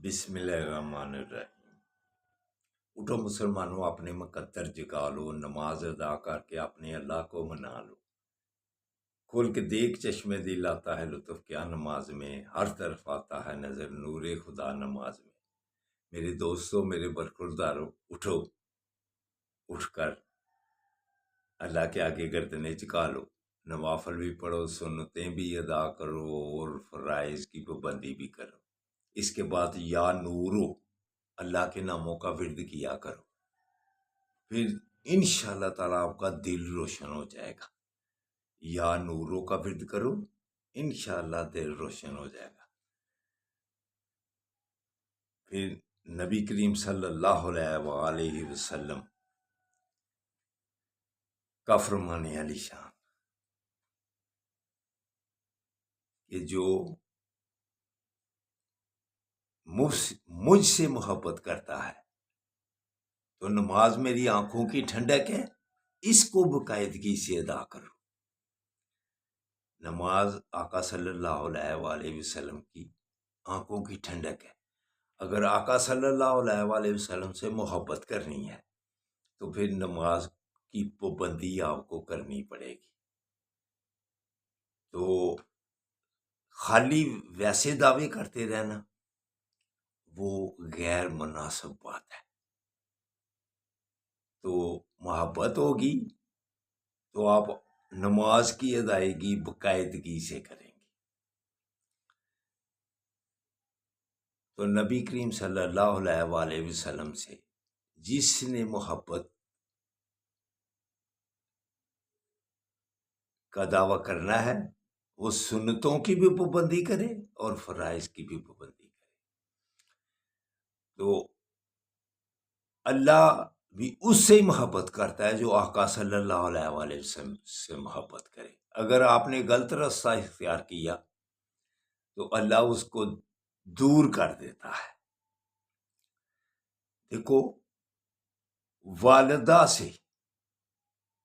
بسم اللہ الرحمن الرحیم۔ اٹھو مسلمانوں، اپنے مقدر جگا لو، نماز ادا کر کے اپنے اللہ کو منا لو۔ کھول کے دیکھ چشمے دل آتا ہے لطف کیا نماز میں، ہر طرف آتا ہے نظر نور خدا نماز میں۔ میرے دوستو، میرے برخوردارو، اٹھو، اٹھ کر اللہ کے آگے گردنیں جھکا لو، نوافل بھی پڑھو، سنتیں بھی ادا کرو اور فرائض کی پابندی بھی کرو۔ اس کے بعد یا نورو، اللہ کے ناموں کا ورد کیا کرو، پھر انشاءاللہ تعالیٰ آپ کا دل روشن ہو جائے گا۔ یا نورو کا ورد کرو، انشاءاللہ دل روشن ہو جائے گا۔ پھر نبی کریم صلی اللہ علیہ وآلہ وسلم کا فرمان علی شان کہ جو مجھ سے محبت کرتا ہے تو نماز میری آنکھوں کی ٹھنڈک ہے، اس کو باقاعدگی سے ادا کرو۔ نماز آقا صلی اللہ علیہ وآلہ وسلم کی آنکھوں کی ٹھنڈک ہے۔ اگر آقا صلی اللہ علیہ وآلہ وسلم سے محبت کرنی ہے تو پھر نماز کی پابندی آپ کو کرنی پڑے گی۔ تو خالی ویسے دعوے کرتے رہنا وہ غیر مناسب بات ہے۔ تو محبت ہوگی تو آپ نماز کی ادائیگی باقاعدگی سے کریں گے۔ تو نبی کریم صلی اللہ علیہ وآلہ وسلم سے جس نے محبت کا دعویٰ کرنا ہے وہ سنتوں کی بھی پابندی کرے اور فرائض کی بھی پابندی کرے۔ تو اللہ بھی اس سے محبت کرتا ہے جو آقا صلی اللہ علیہ وآلہ وسلم سے محبت کرے۔ اگر آپ نے غلط راستہ اختیار کیا تو اللہ اس کو دور کر دیتا ہے۔ دیکھو، والدہ سے